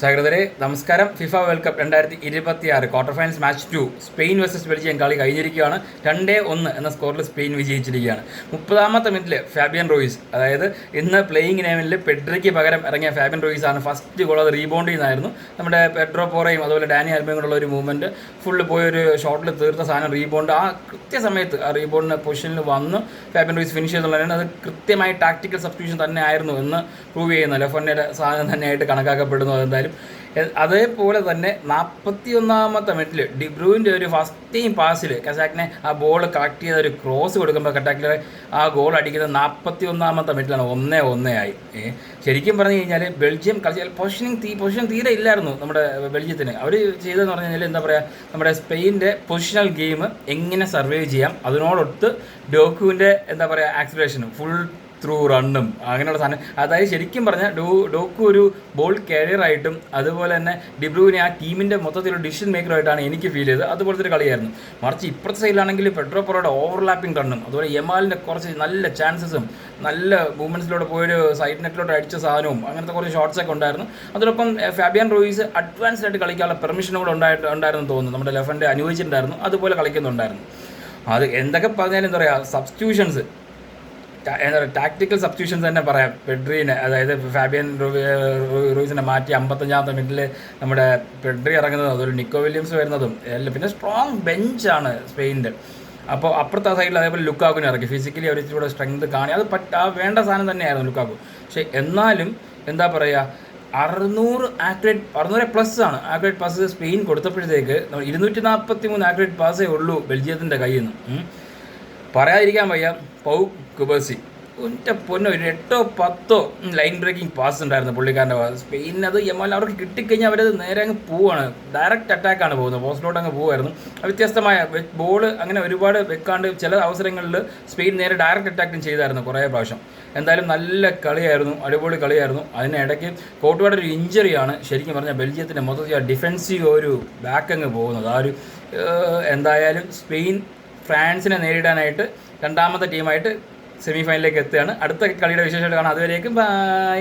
സഹോദരരെ നമസ്കാരം. FIFA world cup 2026 quarter finals match 2 Spain versus Belgium കളി കഴിഞ്ഞിരിക്കുകയാണ്. 2-1 എന്ന സ്കോറിൽ സ്പെയിൻ വിജയിച്ചിരിക്കുകയാണ്. 30ാമത്തെ മിനിറ്റിൽ ഫാബിയൻ റോയിസ്, അതായത് ഇന്ന് പ്ലേയിങ് ഇലവനിൽ പെഡ്രിക്ക് പകരം ഇറങ്ങിയ ഫാബിയൻ റോയിസ് ആണ് ഫസ്റ്റ് ഗോൾ. അത് റീബൗണ്ട് ചെയ്യുന്നതായിരുന്നു. നമ്മുടെ പെഡ്രോ പോറയും അതുപോലെ ഡാനി ആൽബയും കൂടെ ഒരു മൂവ്മെൻറ്റ് ഫുള്ള് പോയൊരു ഷോട്ടിൽ തീർത്ത സാധനം റീബൗണ്ട് ആ കൃത്യസമയത്ത് ആ റീബൗണ്ടിന് പൊസിഷനിൽ വന്ന് ഫാബിയൻ റോയിസ് ഫിനിഷ് ചെയ്തുള്ളതാണ്. അത് കൃത്യമായി ടാക്ടിക്കൽ സബ്സ്റ്റിറ്റ്യൂഷൻ തന്നെ ആയിരുന്നു എന്ന് പ്രൂവ് ചെയ്യുന്നു. ലെഫോണിൻ്റെ സാധനം തന്നെയായിട്ട് കണക്കാക്കപ്പെടുന്നു. അതെന്തായാലും അതേപോലെ തന്നെ 41ാമത്തെ മിനിറ്റിൽ ഡിബ്രൂവിൻ്റെ ഒരു ഫസ്റ്റ് ടൈം പാസിൽ കസാക്കിനെ ആ ബോൾ കളക്ട് ചെയ്ത ഒരു ക്രോസ് കൊടുക്കുമ്പോൾ കട്ടാക്കിലെ ആ ഗോൾ അടിക്കുന്നത് 41ാമത്തെ മിനിറ്റിലാണ്. 1-1 ആയി. ശരിക്കും പറഞ്ഞു കഴിഞ്ഞാൽ ബെൽജിയം കളിച്ചാൽ പൊസിഷൻ തീരെ ഇല്ലായിരുന്നു നമ്മുടെ ബെൽജിയത്തിന്. അവർ ചെയ്തതെന്ന് പറഞ്ഞു കഴിഞ്ഞാൽ എന്താ പറയുക, നമ്മുടെ സ്പെയിൻ്റെ പൊസിഷണൽ ഗെയിം എങ്ങനെ സർവൈവ് ചെയ്യാം, അതിനോടൊത്ത് ഡോക്കുവിൻ്റെ എന്താ പറയുക ആക്സിലറേഷനും ഫുൾ ത്രൂ റണ്ണും അങ്ങനെയുള്ള സാധനം. അതായത് ശരിക്കും പറഞ്ഞാൽ ഡോക്കു ഒരു ബോൾ കാരിയറായിട്ടും അതുപോലെ തന്നെ ഡിബ്രൂവിനെ ആ ടീമിൻ്റെ മൊത്തത്തിലൊരു ഡിസിഷൻ മേക്കറായിട്ടാണ് എനിക്ക് ഫീൽ ചെയ്തത്. അതുപോലത്തെ ഒരു കളിയായിരുന്നു. മറിച്ച് ഇപ്പുറത്തെ സൈഡിലാണെങ്കിൽ പെഡ്രോ പോറോയുടെ ഓവർലാപ്പിംഗ് റണ്ണും അതുപോലെ യമാലിൻ്റെ കുറച്ച് നല്ല ചാൻസസും നല്ല മൂവ്മെൻറ്റ്സിലൂടെ പോയൊരു സൈഡ് നെറ്റിലോട്ട് അടിച്ച സാധനവും അങ്ങനത്തെ കുറച്ച് ഷോട്ട്സൊക്കെ ഉണ്ടായിരുന്നു. അതോടൊപ്പം ഫാബിയൻ റോയിസ് അഡ്വാൻസ്ഡ് ആയിട്ട് കളിക്കാനുള്ള പെർമിഷനും കൂടെ ഉണ്ടായിരുന്നു തോന്നുന്നു. നമ്മുടെ ലെഫൻ്റെ അനുവദിച്ചിട്ടുണ്ടായിരുന്നു. അതുപോലെ കളിക്കുന്നുണ്ടായിരുന്നു. അത് എന്തൊക്കെ പറഞ്ഞാലും എന്താ പറയുക, സബ്സ്റ്റിറ്റ്യൂഷൻസ് എന്താ പറയുക, ടാക്ടിക്കൽ സബ്സ്റ്റിറ്റ്യൂഷൻസ് തന്നെ പറയാം. പെഡ്രീനെ, അതായത് ഫാബിയൻ റൂയിസിനെ മാറ്റി 55ാമത്തെ മിനിറ്റിൽ നമ്മുടെ പെഡ്രി ഇറങ്ങുന്നതും അതുപോലെ നിക്കോ വില്യംസ് വരുന്നതും എല്ലാം. പിന്നെ സ്ട്രോങ് ബെഞ്ചാണ് സ്പെയിനിൻ്റെ. അപ്പോൾ അപ്പുറത്തെ സൈഡിൽ അതേപോലെ ലുക്കാക്കുനെ ഇറക്കി ഫിസിക്കലി അവർ ഇച്ചിരി സ്ട്രെങ്ത് കാണി. അത് വേണ്ട സാധനം തന്നെയായിരുന്നു ലുക്കാക്കു. പക്ഷേ എന്നാലും എന്താ പറയുക, 600 പ്ലസ് ആണ് ആക്യുറേറ്റ് പാസ് സ്പെയിൻ കൊടുത്തപ്പോഴത്തേക്ക് 243 ആക്യുറേറ്റ് പാസ്സേ ഉള്ളൂ ബെൽജിയത്തിൻ്റെ കയ്യിൽ നിന്ന്. പറയാതിരിക്കാൻ വയ്യ, പൗ കുബേഴ്സി ഒറ്റ പൊന്നോ ഒരു 8-10 ലൈൻ ബ്രേക്കിംഗ് പാസ് ഉണ്ടായിരുന്നു പുള്ളിക്കാരൻ്റെ. സ്പെയിനിന് അത് യമാൽ അവർക്ക് കിട്ടിക്കഴിഞ്ഞാൽ അവരത് നേരെ അങ്ങ് പോവാണ്, ഡയറക്റ്റ് അറ്റാക്കാണ് പോകുന്നത്, പോസ്റ്റിലോട്ട് അങ്ങ് പോകുമായിരുന്നു. വ്യത്യസ്തമായ ബോൾ അങ്ങനെ ഒരുപാട് വെക്കാണ്ട് ചില അവസരങ്ങളിൽ സ്പെയിൻ നേരെ ഡയറക്റ്റ് അറ്റാക്കും ചെയ്തായിരുന്നു കുറേ പ്രാവശ്യം. എന്തായാലും നല്ല കളിയായിരുന്നു, അടിപൊളി കളിയായിരുന്നു. അതിനിടയ്ക്ക് കോട്ടുപാട് ഒരു ഇഞ്ചറിയാണ് ശരിക്കും പറഞ്ഞാൽ ബെൽജിയത്തിൻ്റെ മൊത്തത്തിൽ ഡിഫെൻസീവ് ഒരു ബാക്ക് അങ്ങ് പോകുന്നത്. ആ ഒരു എന്തായാലും സ്പെയിൻ ഫ്രാൻസിനെ നേരിടാനായിട്ട് രണ്ടാമത്തെ ടീമായിട്ട് സെമി ഫൈനലിലേക്ക് എത്തുകയാണ്. അടുത്ത കളിയുടെ വിശേഷമായിട്ട് കാണാം. അതുവരേക്കും ബൈ.